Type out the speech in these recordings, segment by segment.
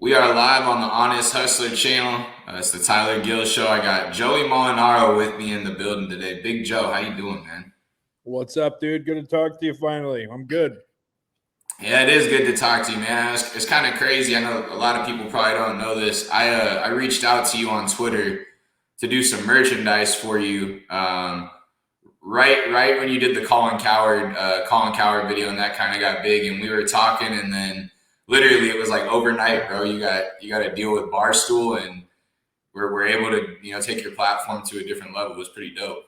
We are live on the Honest Hustler channel. It's the Tyler Gill Show. I got Joey Mulinaro with me in the building today. Big Joe, how you doing, man? What's up, dude? Good to talk to you finally. I'm good. Yeah, it is good to talk to you, man. It's kind of crazy. I know a lot of people probably don't know this. I reached out to you on Twitter to do some merchandise for you. Right when you did the Colin Coward video, and that kind of got big, and we were talking, and then literally it was like overnight, bro. You got to deal with Barstool, and we're able to take your platform to a different level. It was pretty dope.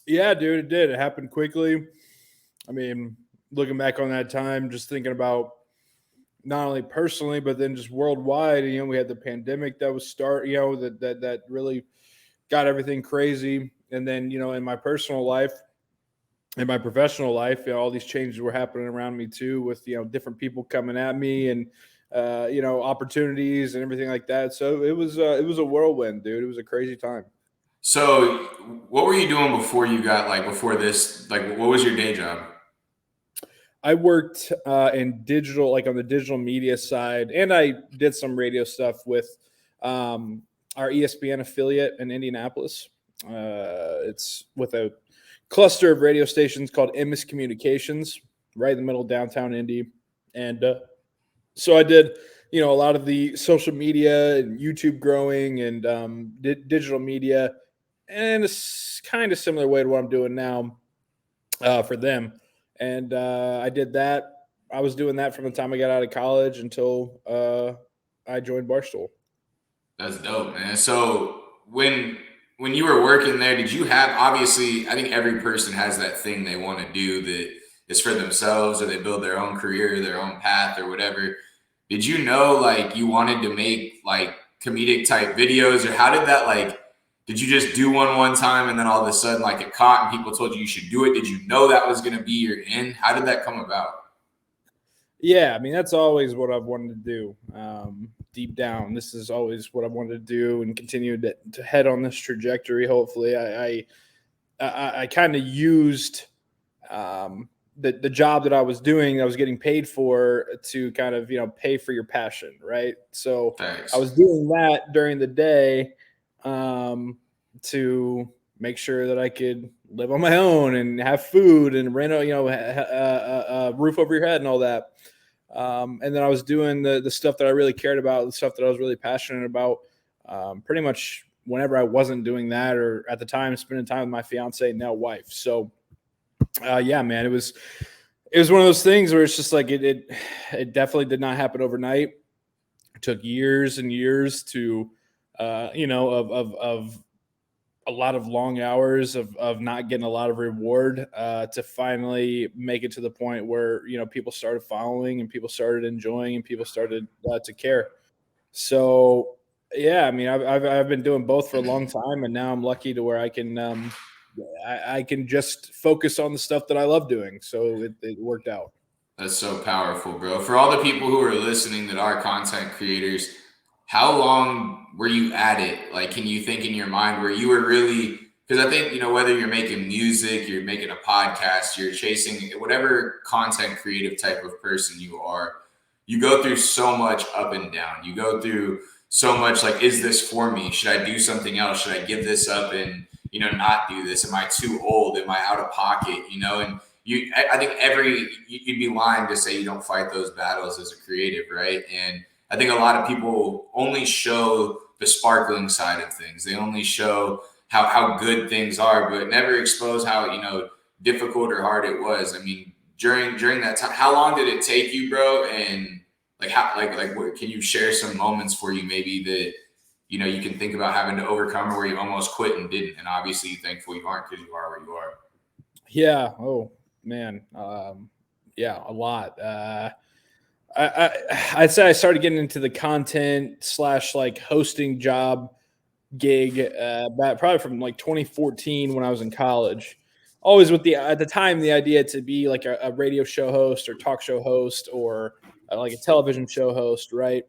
Yeah, dude, it did. It happened quickly. I mean, looking back on that time, just thinking about not only personally, but then just worldwide. We had the pandemic that was that really got everything crazy. And then, in my personal life, in my professional life, all these changes were happening around me too, with different people coming at me and opportunities and everything like that. So it was a whirlwind, dude. It was a crazy time. So, what were you doing before you got before this? What was your day job? I worked in digital, like on the digital media side, and I did some radio stuff with our ESPN affiliate in Indianapolis. It's with a cluster of radio stations called MS Communications, right in the middle of downtown Indy. And so I did, a lot of the social media and YouTube growing and digital media, and it's kind of similar way to what I'm doing now for them. And I did that. I was doing that from the time I got out of college until I joined Barstool. That's dope, man. So when you were working there, did you have, obviously, I think every person has that thing they want to do that is for themselves, or they build their own career, their own path, or whatever. Did you know you wanted to make comedic type videos, or how did that did you just do one time and then all of a sudden it caught and people told you should do it? Did you know that was going to be your end? How did that come about? Yeah, I mean, that's always what I've wanted to do. Deep down, this is always what I wanted to do and continue to head on this trajectory. Hopefully, I kind of used the job that I was doing, I was getting paid for, to kind of pay for your passion, right? So Thanks. I was doing that during the day to make sure that I could live on my own and have food and rent a roof over your head and all that. And then I was doing the stuff that I really cared about, the stuff that I was really passionate about, pretty much whenever I wasn't doing that, or at the time spending time with my fiance, now wife. So, yeah, man, it was one of those things where it's just it definitely did not happen overnight. It took years and years to, of a lot of long hours of not getting a lot of reward to finally make it to the point where people started following and people started enjoying and people started to care. So yeah, I mean, I've been doing both for a long time, and now I'm lucky to where I can I can just focus on the stuff that I love doing. So it worked out. That's so powerful, bro. For all the people who are listening that are content creators, how long were you at it? Can you think in your mind where you were really, because I think, whether you're making music, you're making a podcast, you're chasing whatever content creative type of person you are, you go through so much up and down. You go through so much is this for me? Should I do something else? Should I give this up and, not do this? Am I too old? Am I out of pocket? And I think you'd be lying to say you don't fight those battles as a creative, right? And I think a lot of people only show the sparkling side of things. They only show how good things are, but never expose how, difficult or hard it was. I mean, during that time, how long did it take you, bro? And what, can you share some moments for you maybe that, you can think about having to overcome, or where you almost quit and didn't? And obviously you're thankful you aren't, because you are where you are. Yeah. Oh man. Yeah, a lot. I'd say I started getting into the content slash hosting job gig probably from 2014 when I was in college. Always with at the time the idea to be a radio show host or talk show host, or a television show host, right?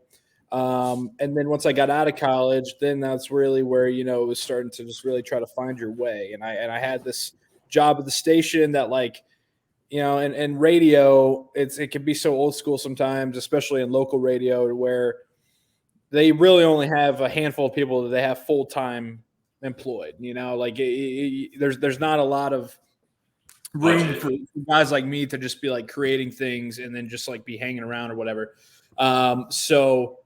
And then once I got out of college, then that's really where it was starting to just really try to find your way. And I had this job at the station that and radio, it can be so old school sometimes, especially in local radio, where they really only have a handful of people that they have full-time employed, like there's not a lot of room Budget. for guys like me to just be like creating things and then just like be hanging around or whatever. So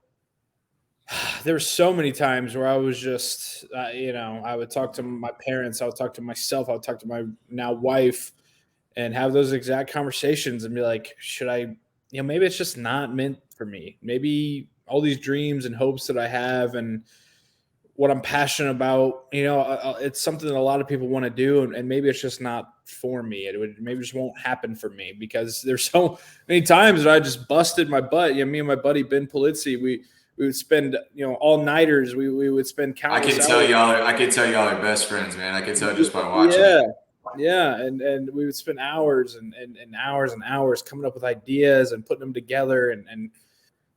there were so many times where I was just, I would talk to my parents, I would talk to myself, I would talk to my now wife and have those exact conversations and be like, should I, maybe it's just not meant for me. Maybe all these dreams and hopes that I have and what I'm passionate about, it's something that a lot of people want to do, and maybe it's just not for me. Maybe just won't happen for me because there's so many times that I just busted my butt. Me and my buddy Ben Polizzi, we would spend all nighters. We would spend countless hours. I could tell y'all are best friends, man. I could tell just by watching. Yeah, yeah, and we would spend hours and hours and hours coming up with ideas and putting them together and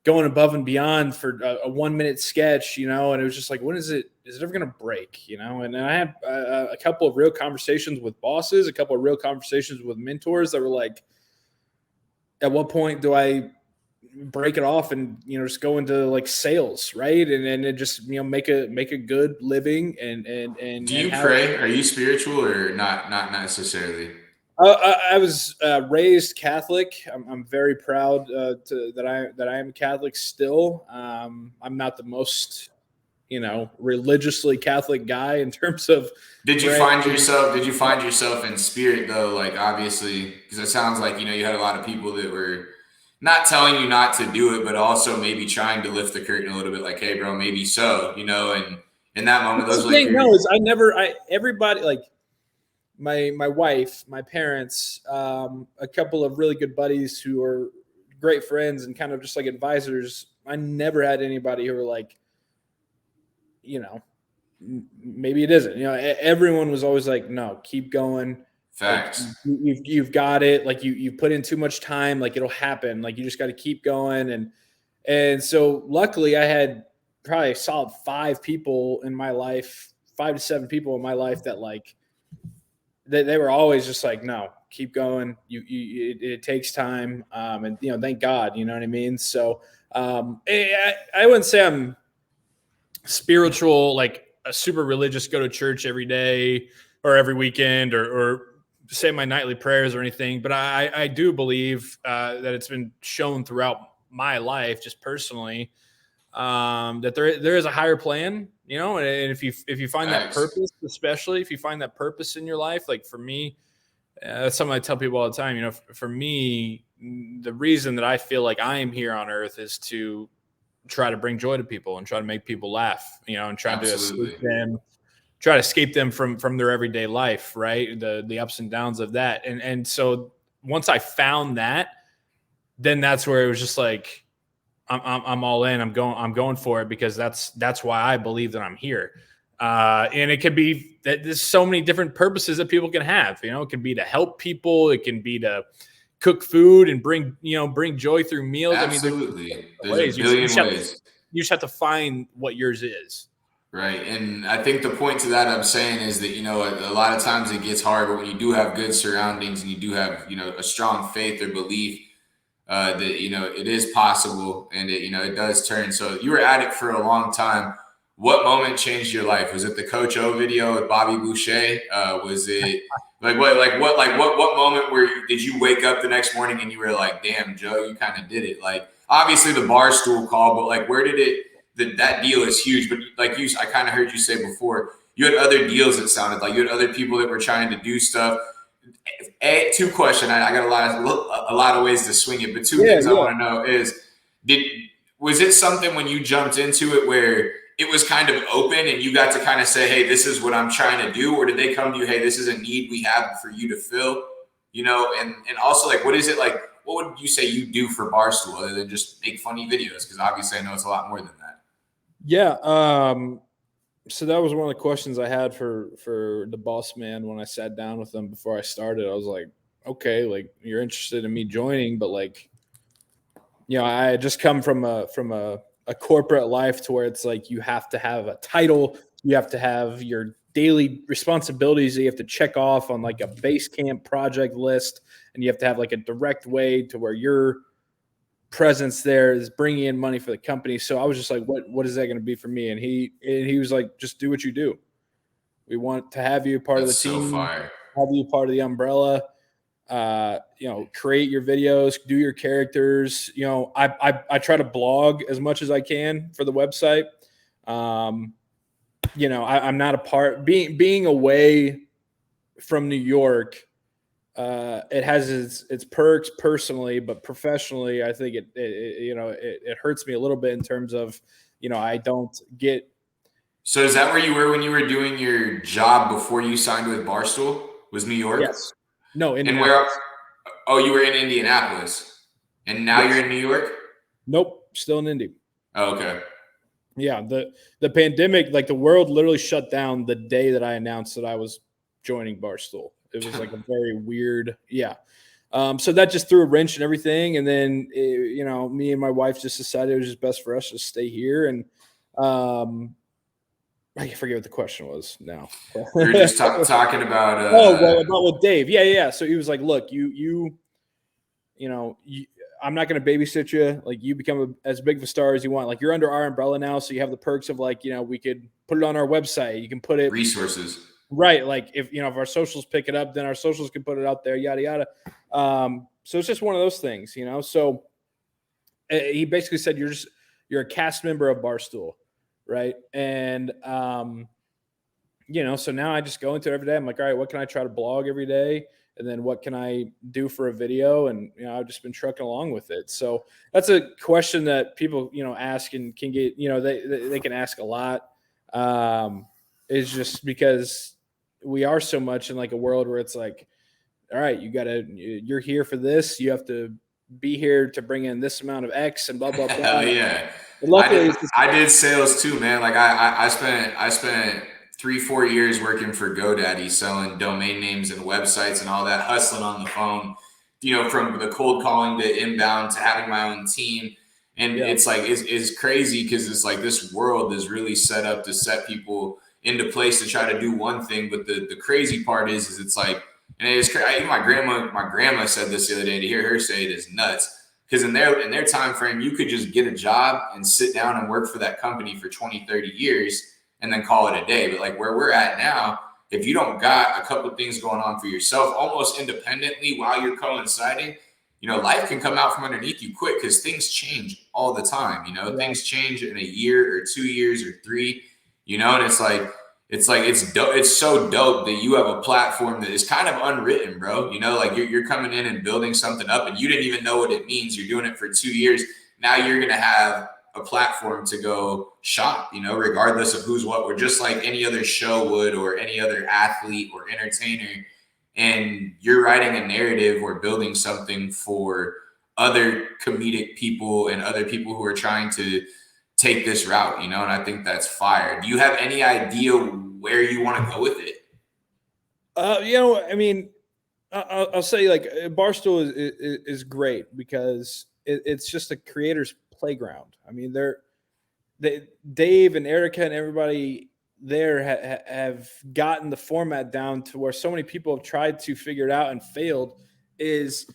going above and beyond for a 1 minute sketch, and it was just like, when is it ever going to break, and I had a couple of real conversations with bosses, a couple of real conversations with mentors that were like, at what point do I break it off and, just go into like sales, right? And just, make a good living and Do you have. pray? Are you spiritual or not? Not necessarily. I was raised Catholic. I'm very proud that I am Catholic still. I'm not the most religiously Catholic guy in terms of. Did you find yourself in spirit though? Like obviously, because it sounds like you had a lot of people that were not telling you not to do it, but also maybe trying to lift the curtain a little bit. Like, hey, bro, maybe so. And in that moment, those like no, is everybody like. My wife, my parents, a couple of really good buddies who are great friends and kind of just like advisors. I never had anybody who were like, maybe it isn't. Everyone was always like, no, keep going. facts. Like, you've got it. Like you put in too much time. Like it'll happen. Like you just got to keep going. And so luckily I had probably a solid 5 people in my life, 5 to 7 people in my life that like. They were always just like, no, keep going. It takes time. And, thank God, you know what I mean? So I wouldn't say I'm spiritual, like a super religious, go to church every day or every weekend or say my nightly prayers or anything. But I do believe that it's been shown throughout my life, just personally, that there is a higher plan, and if you find that purpose, especially if you find that purpose in your life, like for me, that's something I tell people all the time. For me, the reason that I feel like I am here on earth is to try to bring joy to people and try to make people laugh, and try to escape them from their everyday life, right? The ups and downs of that. And so once I found that, then that's where it was just like, I'm all in. I'm going for it because that's why I believe that I'm here. And it could be that there's so many different purposes that people can have. It can be to help people. It can be to cook food and bring joy through meals. Absolutely. I mean, There's a billion ways. You just have to find what yours is. Right. And I think the point to that I'm saying is that, a lot of times it gets hard, but when you do have good surroundings and you do have, a strong faith or belief, that it is possible and it does turn. So you were at it for a long time. What moment changed your life? Was it the Coach O video with Bobby Boucher? Was it what moment did you wake up the next morning and you were like, damn, Joe, you kind of did it? Like obviously the Barstool call, but like where did that deal is huge. But like I kind of heard you say before, you had other deals. It sounded like you had other people that were trying to do stuff. Two questions. I got a lot of ways to swing it, but two things I want to know is, was it something when you jumped into it where it was kind of open and you got to kind of say, hey, this is what I'm trying to do? Or did they come to you, hey, this is a need we have for you to fill, and also like, what is it like, what would you say you do for Barstool other than just make funny videos? Because obviously I know it's a lot more than that. Yeah. So that was one of the questions I had for the boss man when I sat down with him before I started. I was like, okay, like you're interested in me joining, but like, I had just come from a corporate life to where it's like you have to have a title, you have to have your daily responsibilities that you have to check off on like a base camp project list, and you have to have like a direct way to where you're presence there is bringing in money for the company. So I was just like, what is that going to be for me? And he was like, just do what you do. We want to have you part of the That's so team, fire. have you part of the umbrella. Create your videos, do your characters. I try to blog as much as I can for the website. I'm not a part being away from New York. It has its perks personally, but professionally, I think it hurts me a little bit in terms of, I don't get. So is that where you were when you were doing your job before you signed with Barstool? Was New York? Yes. No, And where? Indianapolis. Oh, you were in Indianapolis, and now Yes. you're in New York. Nope. Still in Indy. Oh, okay. Yeah. The pandemic, like the world literally shut down the day that I announced that I was joining Barstool. It was like a very weird, yeah. So that just threw a wrench in everything. And then, me and my wife just decided it was just best for us to stay here. And I forget what the question was now. We were just talking about. About with Dave. Yeah. So he was like, look, I'm not going to babysit you. Like you become as big of a star as you want. Like you're under our umbrella now. So you have the perks of like, we could put it on our website. You can put it resources. Right. Like if our socials pick it up, then our socials can put it out there, yada, yada. So it's just one of those things, so he basically said, you're a cast member of Barstool. Right. And, so now I just go into it every day. I'm like, all right, what can I try to blog every day? And then what can I do for a video? And, I've just been trucking along with it. So that's a question that people, ask and can get, they can ask a lot. Is just because we are so much in like a world where it's like, all right, you're here for this. You have to be here to bring in this amount of X and blah, blah, blah. Hell yeah. And luckily, I did sales too, man. Like I spent 3-4 years working for GoDaddy, selling domain names and websites and all that, hustling on the phone, from the cold calling to inbound to having my own team. And it's like, it's crazy because it's like this world is really set up to set people into place to try to do one thing. But the crazy part is it's like, and it's crazy. My grandma said this the other day. To hear her say it is nuts. Because in their time frame, you could just get a job and sit down and work for that company for 20, 30 years and then call it a day. But like where we're at now, if you don't got a couple of things going on for yourself, almost independently while you're coinciding, life can come out from underneath you quick because things change all the time. Things change in a year or 2 years or 3, and it's dope. It's so dope that you have a platform that is kind of unwritten, bro. Like you're coming in and building something up and you didn't even know what it means. You're doing it for 2 years. Now you're going to have a platform to go shop, regardless of who's what. We're just like any other show would or any other athlete or entertainer. And you're writing a narrative or building something for other comedic people and other people who are trying to take this route, and I think that's fire. Do you have any idea where you want to go with it? I'll say like Barstool is great because it's just a creator's playground. I mean, Dave and Erica and everybody there have gotten the format down to where so many people have tried to figure it out and failed. Is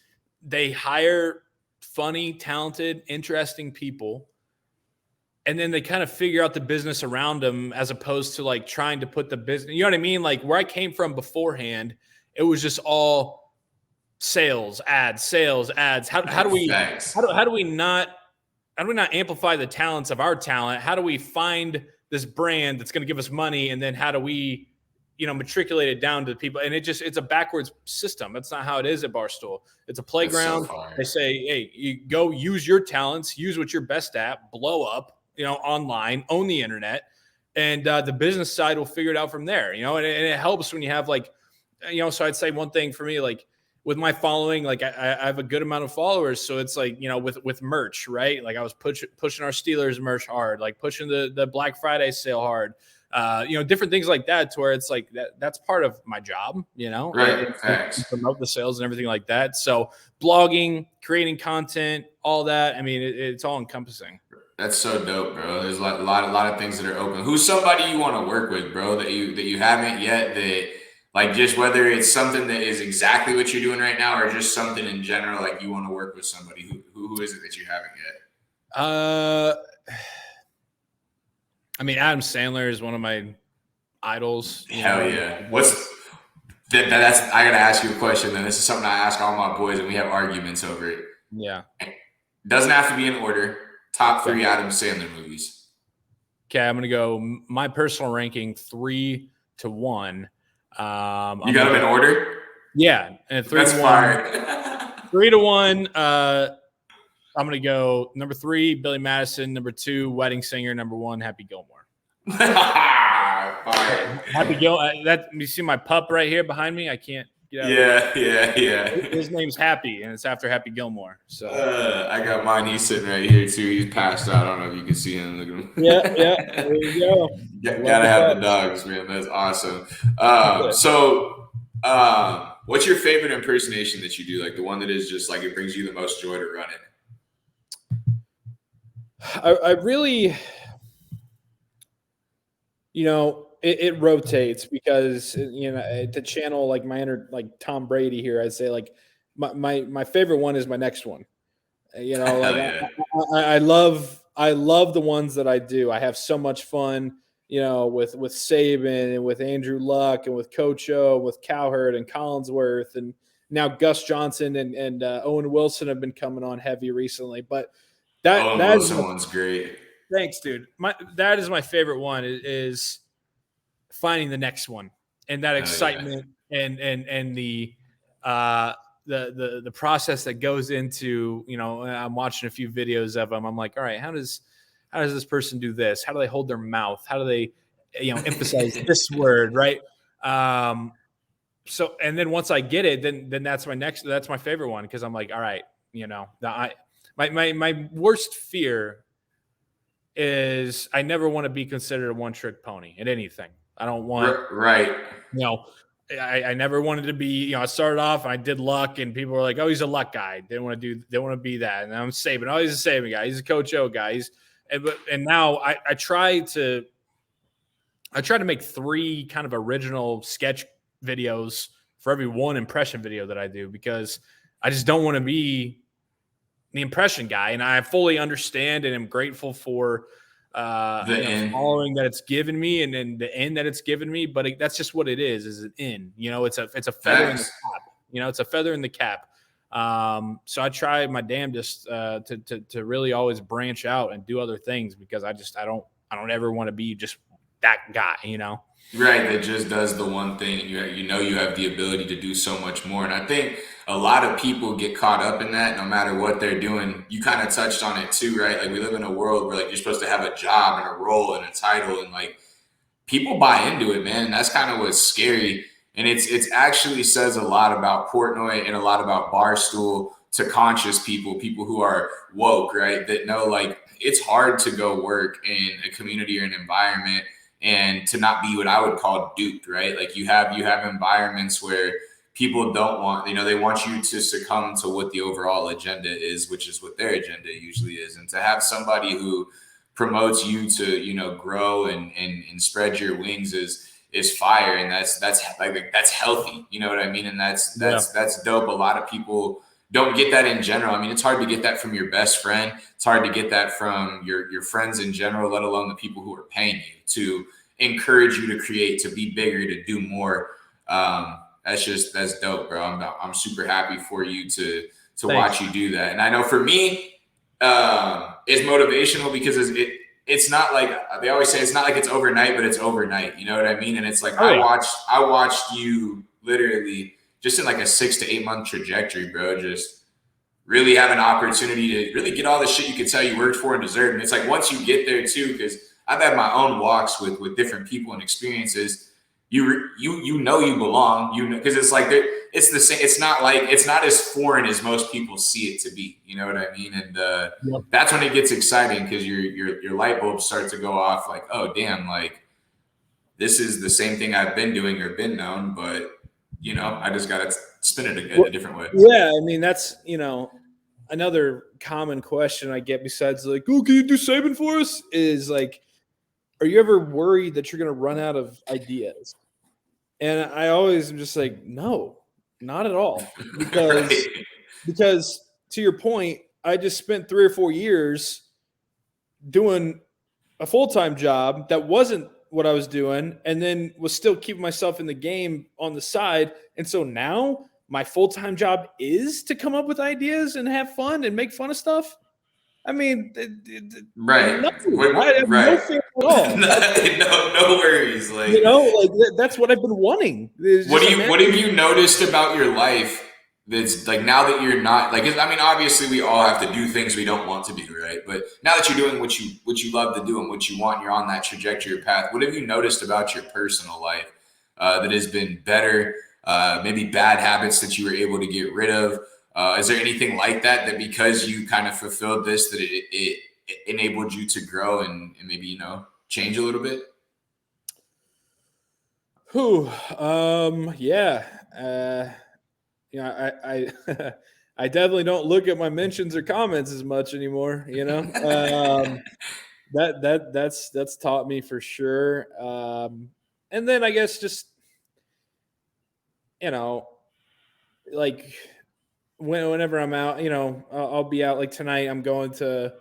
they hire funny, talented, interesting people, and then they kind of figure out the business around them as opposed to like trying to put the business, you know what I mean? Like where I came from beforehand, it was just all sales ads. How do we not amplify the talents of our talent? How do we find this brand that's going to give us money? And then how do we, matriculate it down to people? And it's a backwards system. That's not how it is at Barstool. It's a playground. So they say, hey, you go use your talents, use what you're best at, blow up, online, own the internet, and the business side will figure it out from there, and it helps when you have like, so I'd say one thing for me, like with my following, like I have a good amount of followers. So it's like, with merch, right? Like I was pushing our Steelers merch hard, like pushing the Black Friday sale hard, different things like that, to where it's like that's part of my job, right? And promote the sales and everything like that. So blogging, creating content, all that. I mean, it's all encompassing. That's so dope, bro. There's a lot of things that are open. Who's somebody you want to work with, bro, that you haven't yet, that like, just whether it's something that is exactly what you're doing right now or just something in general, like you want to work with somebody, who Who is it that you haven't yet? I mean, Adam Sandler is one of my idols. Hell yeah! That's I gotta ask you a question. Then this is something I ask all my boys, and we have arguments over it. Yeah. It doesn't have to be in order. Top 3 Okay. Adam Sandler movies. Okay, I'm gonna go my personal ranking 3 to 1. You got them in order? Yeah, and 3 That's to 1. fire. 3 to 1. I'm gonna go number 3, Billy Madison. Number 2, Wedding Singer. Number 1, Happy Gilmore. Fire. Happy Gilmore. That you see my pup right here behind me. I can't get out. Yeah. His name's Happy, and it's after Happy Gilmore. So I got mine. He's sitting right here too. He's passed out. I don't know if you can see him. Look at him. Yeah. There you go. Gotta have the dogs, man. That's awesome. What's your favorite impersonation that you do? Like the one that is just like it brings you the most joy to run it. I really, it rotates because to channel like my inner like Tom Brady here, I'd say like my favorite one is my next one. I love the ones that I do. I have so much fun, with Saban and with Andrew Luck and with Coach O, with Cowherd and Collinsworth, and now Gus Johnson and Owen Wilson have been coming on heavy recently. But that one's great. Thanks, dude. That is my favorite one is finding the next one and that excitement and the process that goes into, I'm watching a few videos of them. I'm like, all right, how does this person do this? How do they hold their mouth? How do they, emphasize this word? Right. So, and then once I get it, then that's my favorite one. Cause I'm like, all right, my worst fear is I never want to be considered a one-trick pony at anything. I don't want right. I never wanted to be, I started off and I did Luck and people were like, oh, he's a Luck guy. They want to be that. And I'm Saban. Oh, he's a Saban guy. He's a Coach O guy. And now I try to make 3 kind of original sketch videos for every one impression video that I do, because I just don't want to be the impression guy. And I fully understand and am grateful for the following that it's given me and then the end that it's given me. But that's just what it is an end. It's a feather in the cap. It's a feather in the cap. So I try my damnedest to really always branch out and do other things, because I don't ever want to be just that guy, Right, that just does the one thing, and you have the ability to do so much more. And I think a lot of people get caught up in that, no matter what they're doing. You kind of touched on it too, right? Like we live in a world where like you're supposed to have a job and a role and a title, and like people buy into it, man. And that's kind of what's scary. And it's actually says a lot about Portnoy and a lot about Barstool to conscious people who are woke, right? That know like it's hard to go work in a community or an environment and to not be what I would call duped, right? Like you have environments where people don't want, they want you to succumb to what the overall agenda is, which is what their agenda usually is. And to have somebody who promotes you to, grow and spread your wings is fire. And that's healthy. You know what I mean? And that's dope. A lot of people don't get that in general. I mean, it's hard to get that from your best friend. It's hard to get that from your friends in general, let alone the people who are paying you to encourage you to create, to be bigger, to do more. That's dope, bro. I'm super happy for you to watch you do that. And I know for me, it's motivational because it's not like they always say it's not like it's overnight, but it's overnight. You know what I mean? And it's like I watched you literally just in like a 6 to 8 month trajectory, bro. Just really have an opportunity to really get all the shit you could tell you worked for and deserved. And it's like once you get there too, because I've had my own walks with different people and experiences. You belong, because it's like it's the same. It's not as foreign as most people see it to be. You know what I mean? And that's when it gets exciting, because your light bulbs start to go off. Like, oh damn, like this is the same thing I've been doing or been known, but I just gotta spin it a different way. Yeah, I mean that's another common question I get besides like, oh, can you do Saban for us? Is like, are you ever worried that you're gonna run out of ideas? And I always am just like, no, not at all. Because to your point, I just spent 3 or 4 years doing a full-time job that wasn't what I was doing, and then was still keeping myself in the game on the side. And so now my full-time job is to come up with ideas and have fun and make fun of stuff. I mean, Right. no, I have no Right. fear at all. No worries. Like, That's what I've been wanting. what have you noticed about your life that's like, now that you're not like, I mean, obviously we all have to do things we don't want to do, right? But now that you're doing what you love to do and what you want, you're on that trajectory or path. What have you noticed about your personal life that has been better? Maybe bad habits that you were able to get rid of. Is there anything like that because you kind of fulfilled this, that it enabled you to grow and maybe, change a little bit? Yeah. I I definitely don't look at my mentions or comments as much anymore. That's taught me for sure. And then I guess just you know, like whenever I'm out, I'll be out. Like tonight, I'm going to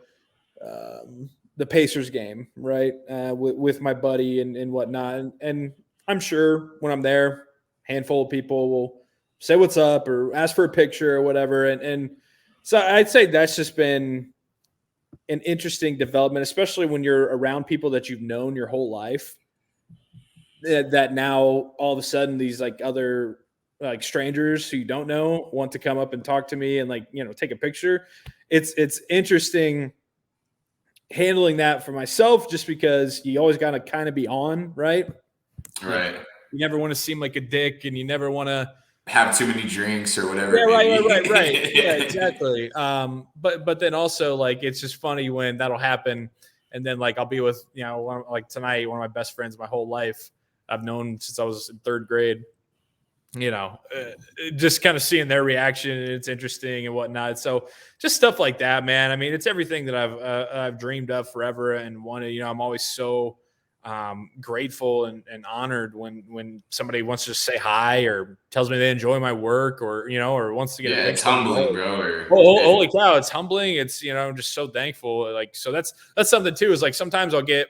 the Pacers game, right, with my buddy and whatnot. And I'm sure when I'm there, handful of people will say what's up or ask for a picture or whatever. And so I'd say that's just been an interesting development, especially when you're around people that you've known your whole life. That now all of a sudden these like other like strangers who you don't know want to come up and talk to me and take a picture. It's interesting handling that for myself, just because you always got to kind of be on, right? Right. You never want to seem like a dick, and you never want to have too many drinks or whatever. Yeah, right. Yeah, exactly. But then also like it's just funny when that'll happen, and then like I'll be with like tonight, one of my best friends my whole life. I've known since I was in 3rd grade. Just kind of seeing their reaction, and it's interesting and whatnot. So just stuff like that, man. I mean, it's everything that I've dreamed of forever and wanted. I'm always so grateful and honored when somebody wants to just say hi or tells me they enjoy my work or wants to get a picture. It's humbling, bro. Holy cow, it's humbling. It's I'm just so thankful. Like, so that's something too, is like sometimes I'll get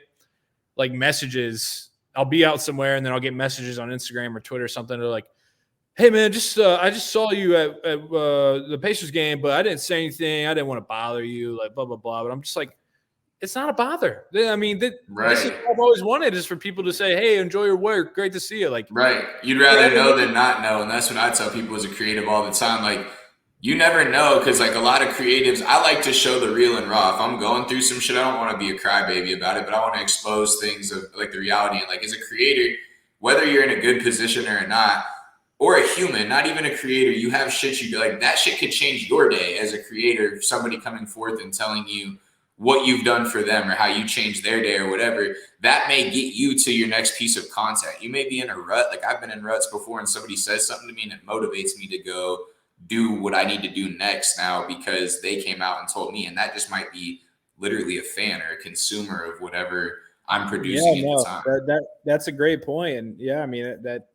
like messages. I'll be out somewhere and then I'll get messages on Instagram or Twitter or something. They're like, hey man, I just saw you at the Pacers game, but I didn't say anything. I didn't want to bother you, like blah blah blah. But I'm just like, it's not a bother. I mean, this is what I've always wanted, is for people to say, hey, enjoy your work. Great to see you. Like, right. You'd rather know than not know. And that's what I tell people as a creative all the time. Like, you never know, because like a lot of creatives, I like to show the real and raw. If I'm going through some shit, I don't want to be a crybaby about it, but I want to expose things of like the reality. And like as a creator, whether you're in a good position or not, or a human, not even a creator, you have shit you do. Like that shit could change your day as a creator. Somebody coming forth and telling you what you've done for them or how you changed their day or whatever, that may get you to your next piece of content. You may be in a rut. Like I've been in ruts before, and somebody says something to me and it motivates me to go do what I need to do next now because they came out and told me. And that just might be literally a fan or a consumer of whatever I'm producing at the time. That's a great point. And yeah, I mean, that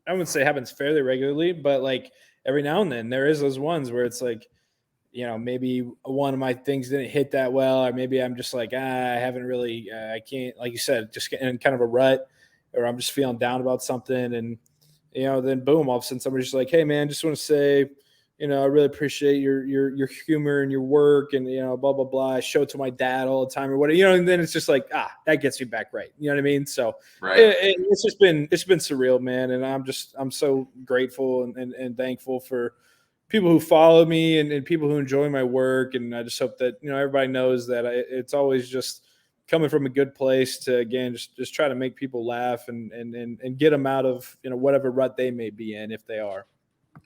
I wouldn't say happens fairly regularly, but like every now and then there is those ones where it's like, maybe one of my things didn't hit that well, or maybe I'm just like, I haven't really, I can't, like you said, just getting in kind of a rut, or I'm just feeling down about something. And, then boom, all of a sudden somebody's just like, hey man, just want to say, I really appreciate your humor and your work and, blah, blah, blah. I show it to my dad all the time or whatever, and then it's just like, that gets me back right. You know what I mean? So right. It's been surreal, man. And I'm so grateful and thankful for people who follow me and people who enjoy my work. And I just hope that, everybody knows that it's always just coming from a good place to, again, just try to make people laugh and get them out of, whatever rut they may be in, if they are.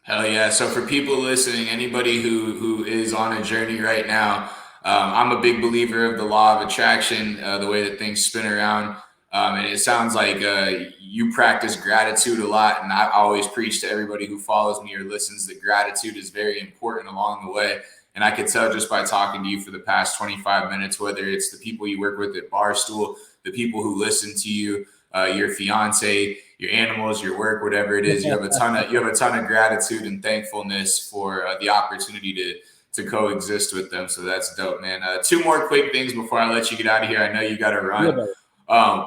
Hell yeah. So for people listening, anybody who is on a journey right now, I'm a big believer of the law of attraction, the way that things spin around. And it sounds like you practice gratitude a lot. And I always preach to everybody who follows me or listens that gratitude is very important along the way. And I could tell just by talking to you for the past 25 minutes, whether it's the people you work with at Barstool, the people who listen to you, your fiance, your animals, your work, whatever it is, you have a ton of gratitude and thankfulness for the opportunity coexist with them. So that's dope, man. Two more quick things before I let you get out of here. I know you got to run.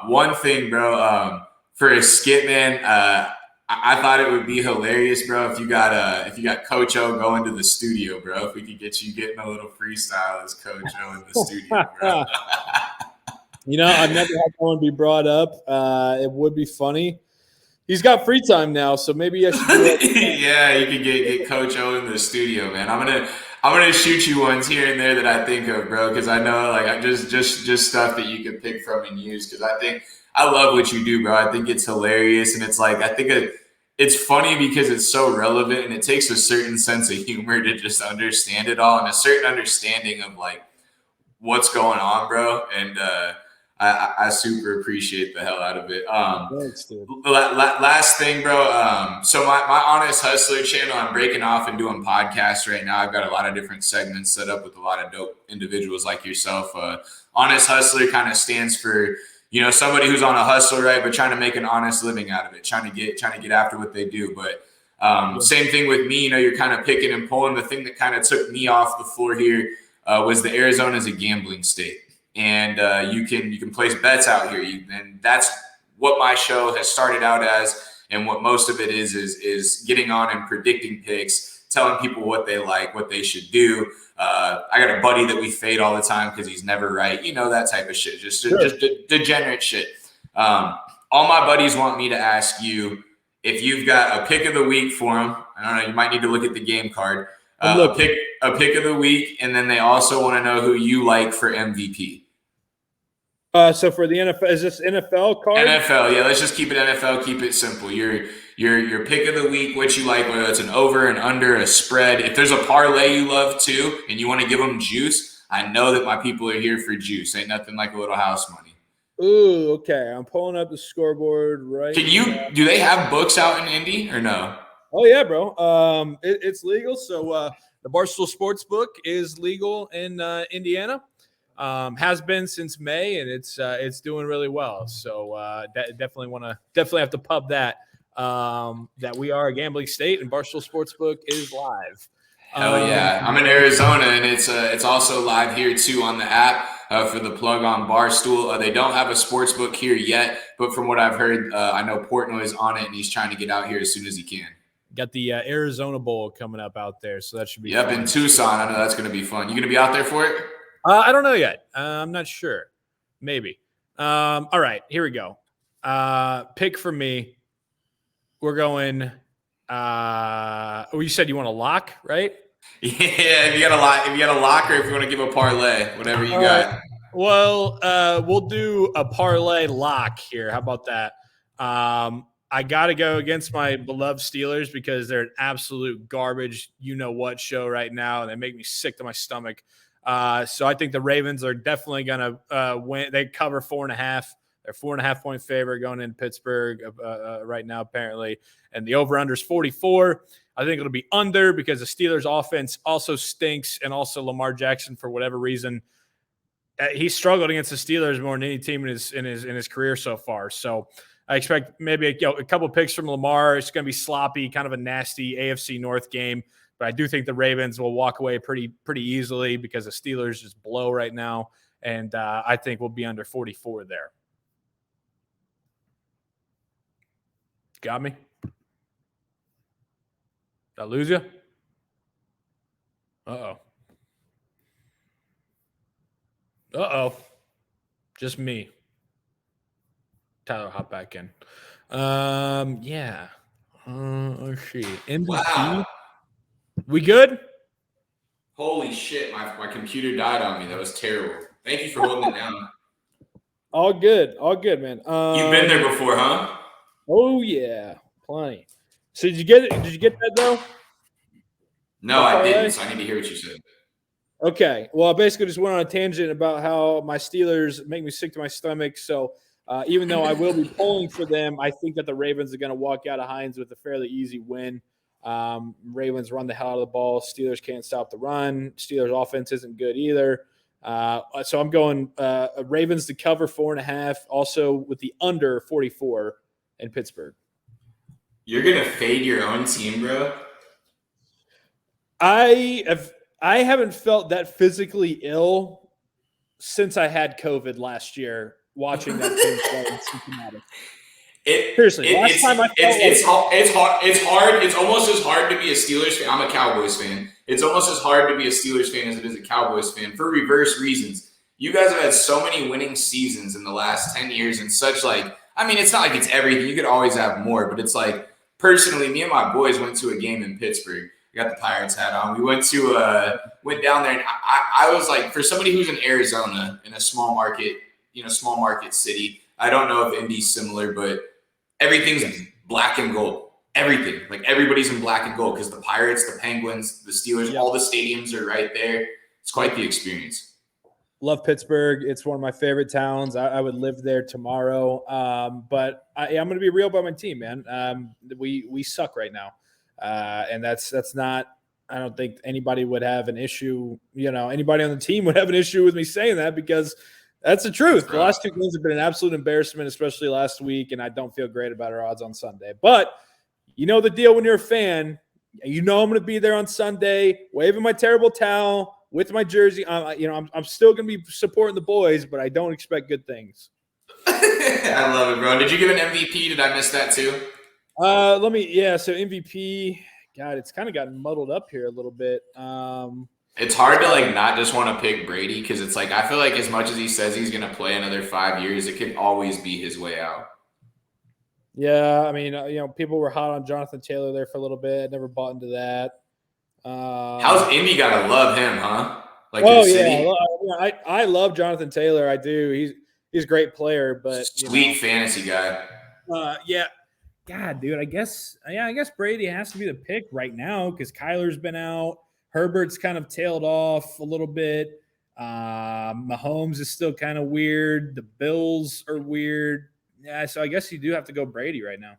One thing, bro, for a skit, man, I thought it would be hilarious, bro, if you got Coach O going to the studio, bro. If we could get you getting a little freestyle as Coach O in the studio, bro. I've never had one be brought up. It would be funny. He's got free time now, so maybe I should do it. Yeah, you could get Coach O in the studio, man. I'm gonna shoot you ones here and there that I think of, bro, because I know like I just stuff that you could pick from and use. Because I love what you do, bro. I think it's hilarious, and it's like it's funny because it's so relevant, and it takes a certain sense of humor to just understand it all, and a certain understanding of like what's going on, bro. And I super appreciate the hell out of it. Thanks, dude. Last thing, bro. So my Honest Hustler channel, I'm breaking off and doing podcasts right now. I've got a lot of different segments set up with a lot of dope individuals like yourself. Honest Hustler kind of stands for, somebody who's on a hustle, right, but trying to make an honest living out of it, trying to get after what they do. But same thing with me. You're kind of picking and pulling. The thing that kind of took me off the floor here was the Arizona is a gambling state. And you can place bets out here, and that's what my show has started out as, and what most of it is getting on and predicting picks, telling people what they like, what they should do. I got a buddy that we fade all the time because he's never right, that type of shit, just degenerate shit. All my buddies want me to ask you if you've got a pick of the week for them. I don't know, you might need to look at the game card. A pick of the week, and then they also want to know who you like for MVP. So for the NFL, is this NFL card? NFL, yeah. Let's just keep it NFL. Keep it simple. Your pick of the week, what you like, whether it's an over, an under, a spread. If there's a parlay you love too, and you want to give them juice, I know that my people are here for juice. Ain't nothing like a little house money. Ooh, okay. I'm pulling up the scoreboard right. Do they have books out in Indy or no? Oh yeah, bro. It's legal. So the Barstool Sportsbook is legal in Indiana. Has been since May, and it's doing really well. So definitely have to pub that we are a gambling state, and Barstool Sportsbook is live. Hell yeah! I'm in Arizona, and it's also live here too on the app for the plug on Barstool. They don't have a sportsbook here yet, but from what I've heard, I know Portnoy is on it, and he's trying to get out here as soon as he can. Got the Arizona Bowl coming up out there, so that should be fun. In Tucson. I know that's going to be fun. You going to be out there for it? I don't know yet. I'm not sure. Maybe. All right, here we go. Pick for me. We're going. You said you want a lock, right? Yeah, if you got a lock, or if you want to give a parlay, whatever you got. Well, we'll do a parlay lock here. How about that? I got to go against my beloved Steelers because they're an absolute garbage, show right now, and they make me sick to my stomach. So I think the Ravens are definitely going to win. They cover 4.5. They're 4.5 point favorite going in Pittsburgh right now, apparently. And the over-under is 44. I think it'll be under because the Steelers' offense also stinks, and also Lamar Jackson, for whatever reason, he struggled against the Steelers more than any team in his career so far. So I expect maybe a couple picks from Lamar. It's going to be sloppy, kind of a nasty AFC North game. But I do think the Ravens will walk away pretty easily because the Steelers just blow right now. And I think we'll be under 44 there. Got me? Did I lose you? Uh-oh. Just me. Tyler, hop back in. Yeah. Let's see. MVP. Wow. We good? Holy shit, my computer died on me. That was terrible. Thank you for holding it down. All good, man. You've been there before, huh? Oh yeah, plenty. So did you get it? Did you get that though? No, I didn't. So I need to hear what you said. Okay. Well, I basically just went on a tangent about how my Steelers make me sick to my stomach. So even though I will be pulling for them, I think that the Ravens are going to walk out of Hines with a fairly easy win. Ravens run the hell out of the ball. Steelers can't stop the run. Steelers offense isn't good either. So I'm going Ravens to cover 4.5, also with the under 44 in Pittsburgh. You're going to fade your own team, bro? I I haven't felt that physically ill since I had COVID last year watching that team play in Cincinnati. Seriously, last time I felt it's hard. It's hard. It's almost as hard to be a Steelers fan. I'm a Cowboys fan. It's almost as hard to be a Steelers fan as it is a Cowboys fan for reverse reasons. You guys have had so many winning seasons in the last 10 years and such like, I mean, it's not like it's everything. You could always have more, but it's like personally, me and my boys went to a game in Pittsburgh. I got the Pirates hat on. We went down there and I was like, for somebody who's in Arizona in a small market city, I don't know if Indy's similar, but everything's black and gold. Everything. Like everybody's in black and gold because the Pirates, the Penguins, the Steelers, all the stadiums are right there. It's quite the experience. Love Pittsburgh. It's one of my favorite towns. I would live there tomorrow. But I'm going to be real about my team, man. We suck right now. And that's not – I don't think anybody would have an issue – anybody on the team would have an issue with me saying that because – that's the truth. The last 2 games have been an absolute embarrassment, especially last week, and I don't feel great about our odds on Sunday. But you know the deal when you're a fan. You know I'm going to be there on Sunday, waving my terrible towel with my jersey. I'm still going to be supporting the boys, but I don't expect good things. I love it, bro. Did you give an MVP? Did I miss that too? So MVP. God, it's kind of gotten muddled up here a little bit. It's hard to not just want to pick Brady because it's like I feel like as much as he says he's going to play another 5 years, it could always be his way out. Yeah, I mean, people were hot on Jonathan Taylor there for a little bit. Never bought into that. How's Indy got to love him, huh? I love Jonathan Taylor. I do. He's a great player, but sweet fantasy guy. Yeah. God, dude, I guess Brady has to be the pick right now because Kyler's been out. Herbert's kind of tailed off a little bit. Mahomes is still kind of weird. The Bills are weird. Yeah, so I guess you do have to go Brady right now.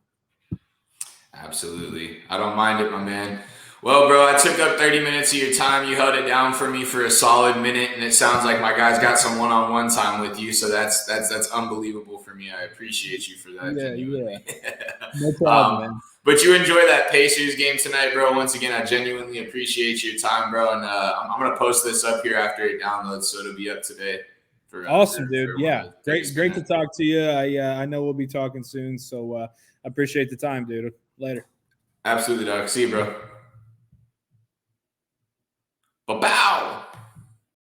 Absolutely. I don't mind it, my man. Well, bro, I took up 30 minutes of your time. You held it down for me for a solid minute, and it sounds like my guys got some one-on-one time with you, so that's unbelievable for me. I appreciate you for that. Yeah. No problem, man. But you enjoy that Pacers game tonight, bro. Once again, I genuinely appreciate your time, bro, and I'm going to post this up here after it downloads, so it'll be up today. Awesome, dude. Yeah, great to talk to you. I know we'll be talking soon, so I appreciate the time, dude. Later. Absolutely, dog. See you, bro. Bye-bye.